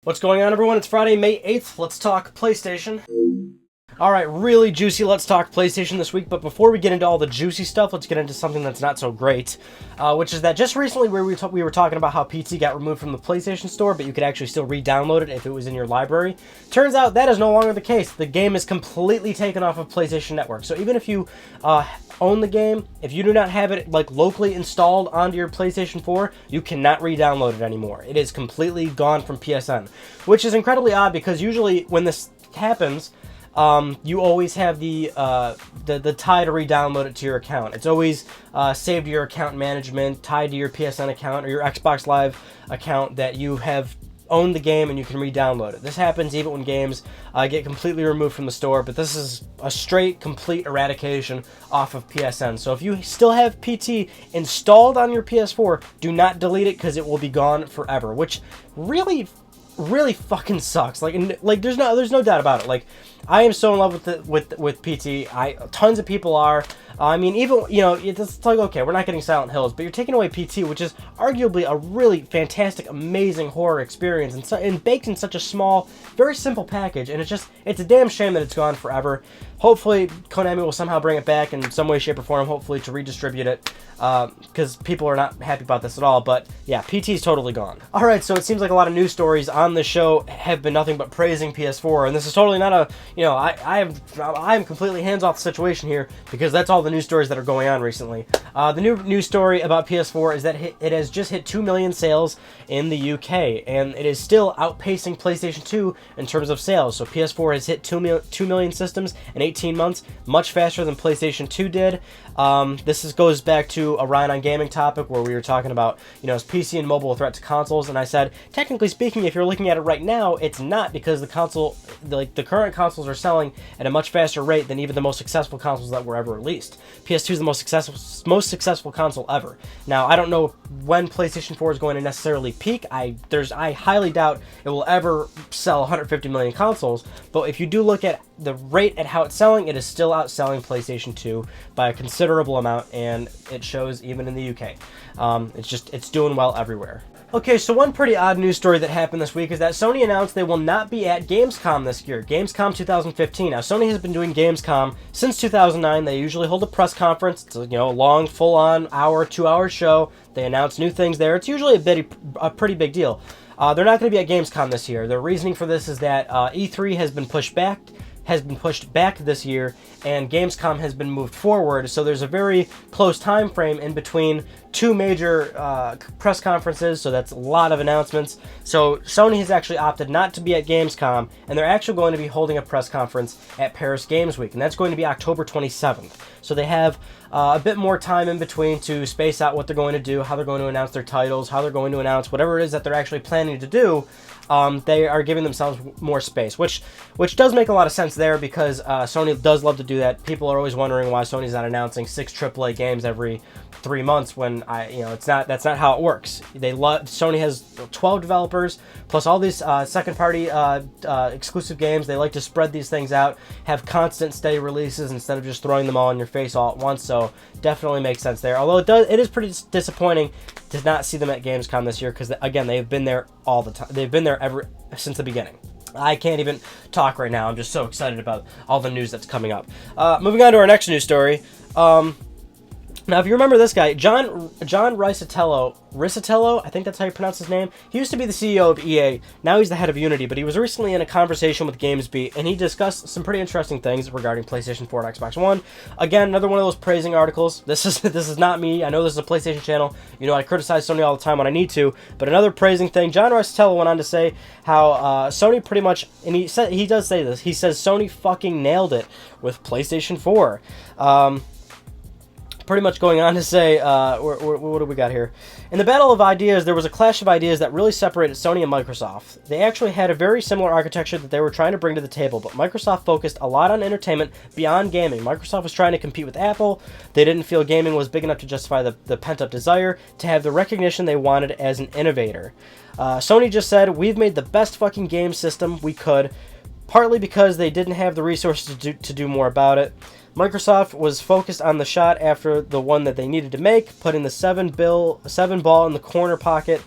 What's going on, everyone? It's Friday, May 8th. Let's talk PlayStation. Alright, really juicy Let's Talk PlayStation this week, but before we get into all the juicy stuff, let's get into something that's not so great, which is that just recently we were talking about how PT got removed from the PlayStation Store, but you could actually still re-download it if it was in your library. Turns out that is no longer the case. The game is completely taken off of PlayStation Network, so even if you own the game, if you do not have it like locally installed onto your PlayStation 4, you cannot re-download it anymore. It is completely gone from PSN, which is incredibly odd because usually when this happens, you always have the tie to re-download it to your account. It's always saved to your account management, tied to your PSN account or your Xbox Live account that you have owned the game and you can re-download it. This happens even when games get completely removed from the store, but this is a straight, complete eradication off of PSN. So if you still have PT installed on your PS4, do not delete it because it will be gone forever, which really fucking sucks. Like there's no doubt about it. Like, I am so in love with PT. Tons of people are. I mean, even, you know, it's like, okay, we're not getting Silent Hills, but you're taking away PT, which is arguably a really fantastic, amazing horror experience, and baked in such a small, very simple package, and it's a damn shame that it's gone forever. Hopefully, Konami will somehow bring it back in some way, shape, or form, hopefully to redistribute it, because people are not happy about this at all, but yeah, PT is totally gone. Alright, so it seems like a lot of news stories on this show have been nothing but praising PS4, and this is totally not a, you know, I'm completely hands-off the situation here, because that's all the news stories that are going on recently. The new news story about PS4 is that it has just hit 2 million sales in the UK, and it is still outpacing PlayStation 2 in terms of sales. So PS4 has hit 2 million systems in 18 months, much faster than PlayStation 2 did. This goes back to a Ryan on Gaming topic where we were talking about, you know, is PC and mobile a threat to consoles, and I said, technically speaking, if you're looking at it right now, it's not, because the current consoles are selling at a much faster rate than even the most successful consoles that were ever released. PS2 is the most successful console ever. Now, I don't know when PlayStation 4 is going to necessarily peak. I highly doubt it will ever sell 150 million consoles, but if you do look at the rate at how it's selling, it is still outselling PlayStation 2 by a considerable amount, and it shows even in the UK. It's doing well everywhere. Okay, so one pretty odd news story that happened this week is that Sony announced they will not be at Gamescom this year, Gamescom 2015. Now, Sony has been doing Gamescom since 2009. They usually hold a press conference. It's a long, full-on hour, 2-hour show. They announce new things there. It's usually a pretty big deal. They're not going to be at Gamescom this year. The reasoning for this is that E3 has been pushed back this year, and Gamescom has been moved forward, so there's a very close time frame in between two major press conferences, so that's a lot of announcements. So Sony has actually opted not to be at Gamescom, and they're actually going to be holding a press conference at Paris Games Week, and that's going to be October 27th. So they have a bit more time in between to space out what they're going to do, how they're going to announce their titles, how they're going to announce whatever it is that they're actually planning to do. They are giving themselves more space, which does make a lot of sense there, because Sony does love to do that. People are always wondering why Sony's not announcing 6 AAA games every 3 months when that's not how it works. Sony has 12 developers plus all these second-party exclusive games. They like to spread these things out, have constant, steady releases instead of just throwing them all in your face all at once. So definitely makes sense there. Although it is pretty disappointing to not see them at Gamescom this year, because again, they've been there all the time. They've been there ever since the beginning. I can't even talk right now. I'm just so excited about all the news that's coming up. Moving on to our next news story. Now, if you remember this guy, John Riccitiello, I think that's how you pronounce his name. He used to be the CEO of EA. Now he's the head of Unity, but he was recently in a conversation with GamesBeat, and he discussed some pretty interesting things regarding PlayStation 4 and Xbox One. Again, another one of those praising articles. This is not me. I know this is a PlayStation channel. You know, I criticize Sony all the time when I need to, but another praising thing. John Riccitiello went on to say how Sony pretty much, and he does say this, he says Sony fucking nailed it with PlayStation 4. Pretty much going on to say, what do we got here? In the battle of ideas, there was a clash of ideas that really separated Sony and Microsoft. They actually had a very similar architecture that they were trying to bring to the table, but Microsoft focused a lot on entertainment beyond gaming. Microsoft was trying to compete with Apple. They didn't feel gaming was big enough to justify the pent-up desire to have the recognition they wanted as an innovator. Sony just said, we've made the best fucking game system we could, partly because they didn't have the resources to do more about it. Microsoft was focused on the shot after the one that they needed to make, putting the 7 ball in the corner pocket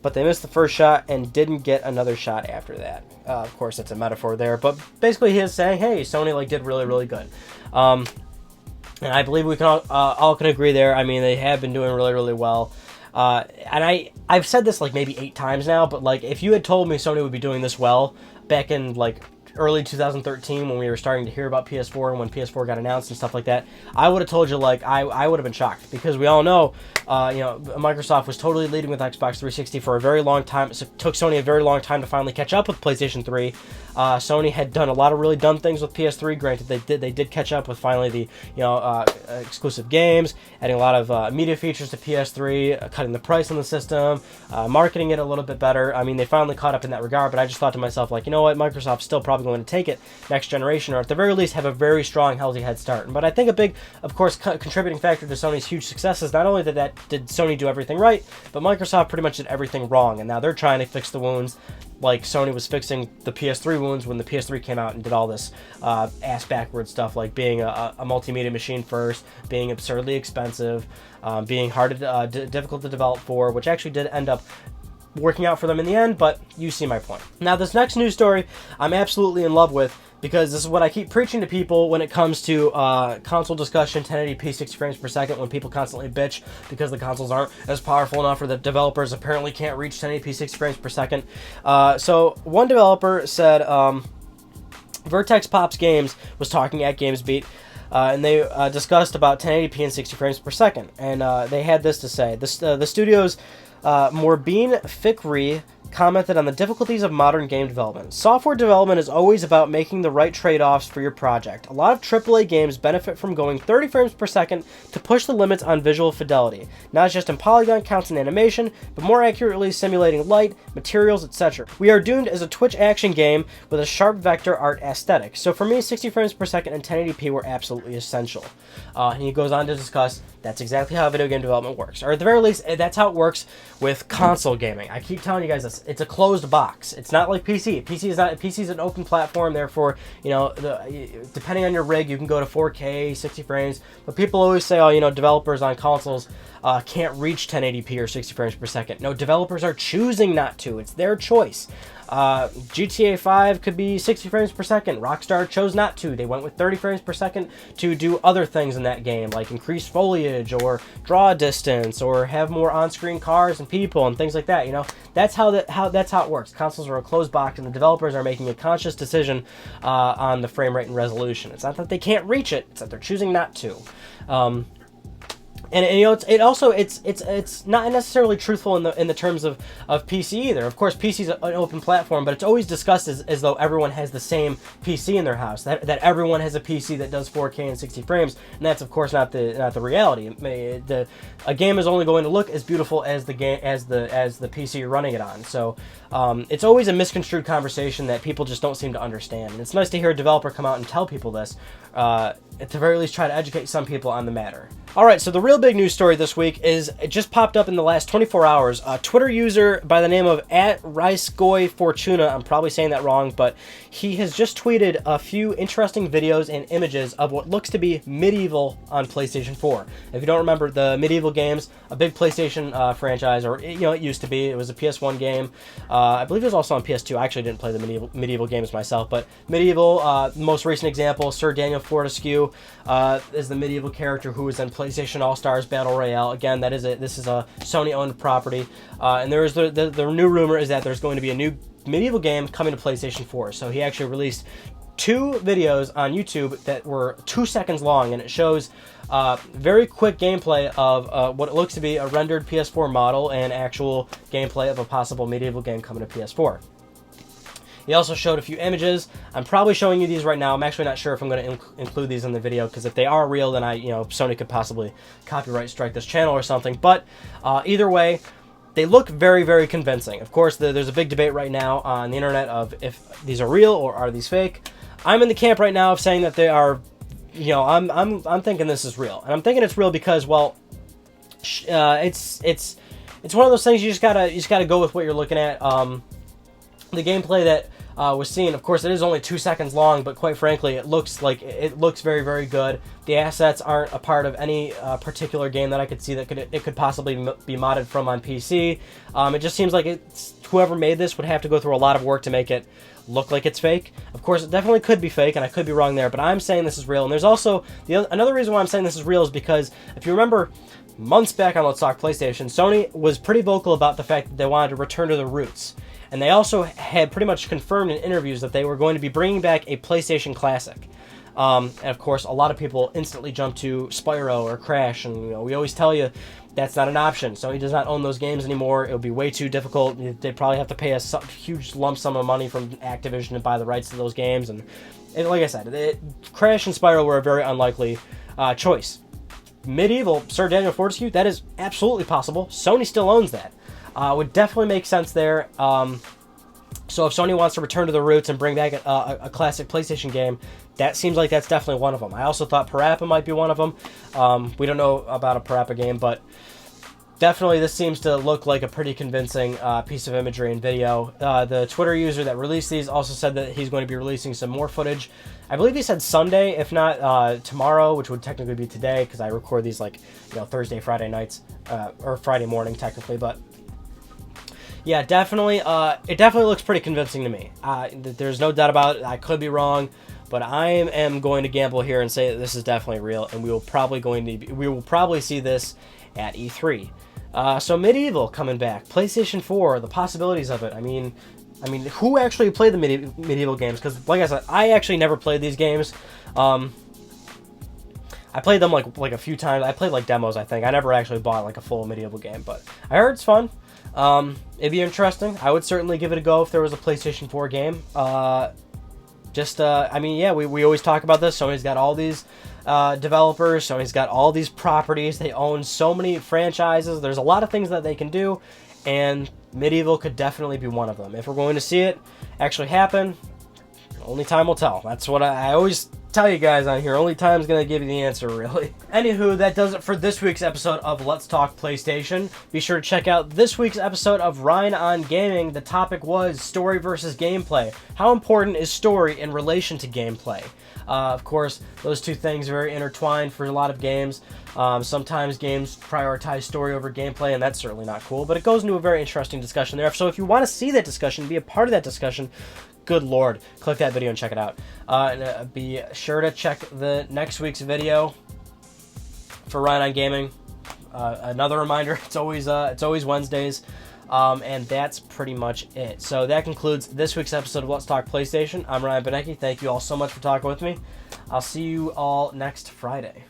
but they missed the first shot and didn't get another shot after that. Of course, that's a metaphor there, but basically he is saying, hey, Sony like did really, really good. And I believe we can all can agree there. I mean, they have been doing really, really well. And I've said this like maybe 8 times now, but like if you had told me Sony would be doing this well back in like early 2013 when we were starting to hear about PS4 and when PS4 got announced and stuff like that, I would have told you like I would have been shocked, because we all know Microsoft was totally leading with Xbox 360 for a very long time. It took Sony a very long time to finally catch up with PlayStation 3. Sony had done a lot of really dumb things with PS3. Granted, they did catch up with finally the exclusive games, adding a lot of media features to PS3, cutting the price on the system, marketing it a little bit better. I mean, they finally caught up in that regard. But I just thought to myself, like, you know what, Microsoft's still probably going to take it next generation, or at the very least have a very strong, healthy head start. But I think a big, of course, contributing factor to Sony's huge success is not only did Sony do everything right, but Microsoft pretty much did everything wrong, and now they're trying to fix the wounds, like Sony was fixing the PS3 wounds when the PS3 came out and did all this ass backwards stuff, like being a multimedia machine first, being absurdly expensive, being difficult to develop for, which actually did end up working out for them in the end, but you see my point. Now, this next news story I'm absolutely in love with, because this is what I keep preaching to people when it comes to console discussion, 1080p 60 frames per second, when people constantly bitch because the consoles aren't as powerful enough, or the developers apparently can't reach 1080p 60 frames per second. So one developer said Vertex Pops Games was talking at GamesBeat, and they discussed about 1080p and 60 frames per second, and they had this to say. The studio's Morbeen Fikri commented on the difficulties of modern game development. Software development is always about making the right trade-offs for your project. A lot of AAA games benefit from going 30 frames per second to push the limits on visual fidelity, not just in polygon counts and animation, but more accurately simulating light, materials, etc. We are doomed as a Twitch action game with a sharp vector art aesthetic, so for me 60 frames per second and 1080p were absolutely essential. And he goes on to discuss that's exactly how video game development works, or at the very least that's how it works with console gaming. I keep telling you guys this. It's a closed box. It's not like PC. PC is an open platform. Therefore, depending on your rig, you can go to 4K, 60 frames. But people always say, oh, developers on consoles can't reach 1080p or 60 frames per second. No, developers are choosing not to. It's their choice. GTA 5 could be 60 frames per second. Rockstar chose not to. They went with 30 frames per second to do other things in that game, like increase foliage or draw distance or have more on-screen cars and people and things like that. That's how it works. Consoles are a closed box, and the developers are making a conscious decision on the frame rate and resolution. It's not that they can't reach it; it's that they're choosing not to. And it's not necessarily truthful in the terms of PC either. Of course, PC is an open platform, but it's always discussed as though everyone has the same PC in their house. That everyone has a PC that does 4K and 60 frames, and that's of course not the reality. A game is only going to look as beautiful as the PC you're running it on. So it's always a misconstrued conversation that people just don't seem to understand. And it's nice to hear a developer come out and tell people this. At the very least, try to educate some people on the matter. Alright, so the real big news story this week is, it just popped up in the last 24 hours. A Twitter user by the name of @RiceGoyFortuna, I'm probably saying that wrong, but he has just tweeted a few interesting videos and images of what looks to be MediEvil on PlayStation 4. If you don't remember, the MediEvil games, a big PlayStation franchise, or it used to be. It was a PS1 game. I believe it was also on PS2. I actually didn't play the MediEvil games myself, but MediEvil, the most recent example, Sir Daniel Fortescue is the MediEvil character who was in PlayStation All-Stars Battle Royale. Again, this is a Sony-owned property, and there is the new rumor is that there's going to be a new MediEvil game coming to PlayStation 4. So he actually released 2 videos on YouTube that were 2 seconds long, and it shows very quick gameplay of what it looks to be a rendered PS4 model and actual gameplay of a possible MediEvil game coming to PS4. He also showed a few images. I'm probably showing you these right now. I'm actually not sure if I'm going to include these in the video, because if they are real, then Sony could possibly copyright strike this channel or something. But either way, they look very, very convincing. Of course, there's a big debate right now on the internet of if these are real or are these fake. I'm in the camp right now of saying that they are. I'm thinking this is real, and I'm thinking it's real because, well, it's one of those things you just gotta go with what you're looking at. The gameplay that was seen. Of course, it is only 2 seconds long, but quite frankly, it looks very, very good. The assets aren't a part of any particular game that I could see that it could possibly be modded from on PC. It just seems like whoever made this would have to go through a lot of work to make it look like it's fake. Of course, it definitely could be fake, and I could be wrong there, but I'm saying this is real. And there's also another reason why I'm saying this is real is because if you remember, months back on Let's Talk PlayStation, Sony was pretty vocal about the fact that they wanted to return to the roots. And they also had pretty much confirmed in interviews that they were going to be bringing back a PlayStation Classic. And of course, a lot of people instantly jump to Spyro or Crash, and we always tell you that's not an option. Sony does not own those games anymore. It would be way too difficult. They'd probably have to pay a huge lump sum of money from Activision to buy the rights to those games. And like I said, Crash and Spyro were a very unlikely choice. MediEvil, Sir Daniel Fortescue, that is absolutely possible. Sony still owns that. Would definitely make sense there. So if Sony wants to return to the roots and bring back a classic PlayStation game, that seems like that's definitely one of them. I also thought Parappa might be one of them. We don't know about a Parappa game, but definitely this seems to look like a pretty convincing piece of imagery and video. The Twitter user that released these also said that he's going to be releasing some more footage. I believe he said Sunday, if not tomorrow, which would technically be today, because I record these like Thursday, Friday nights, or Friday morning technically, but yeah, definitely. It definitely looks pretty convincing to me. There's no doubt about it. I could be wrong, but I am going to gamble here and say that this is definitely real, and we will probably see this at E3. So MediEvil coming back, PlayStation 4, the possibilities of it. I mean, who actually played the MediEvil games? Because like I said, I actually never played these games. I played them like a few times. I played like demos, I think. I never actually bought like a full MediEvil game, but I heard it's fun. It'd be interesting. I would certainly give it a go if there was a PlayStation 4 game. I mean, yeah, we always talk about this. Sony's got all these developers. Sony's got all these properties. They own so many franchises. There's a lot of things that they can do, and MediEvil could definitely be one of them. If we're going to see it actually happen, only time will tell. That's what I always tell you guys on here. Only time's gonna give you the answer, really. Anywho, that does it for this week's episode of Let's Talk PlayStation. Be sure to check out this week's episode of Ryan on Gaming. The topic was story versus gameplay. How important is story in relation to gameplay? Of course, those two things are very intertwined for a lot of games. Sometimes games prioritize story over gameplay, and that's certainly not cool, but it goes into a very interesting discussion there. So if you want to see that discussion, be a part of that discussion, good lord, click that video and check it out. And be sure to check the next week's video for Ryan on Gaming. Another reminder, it's always Wednesdays. And that's pretty much it. So that concludes this week's episode of Let's Talk PlayStation. I'm Ryan Benecki. Thank you all so much for talking with me. I'll see you all next Friday.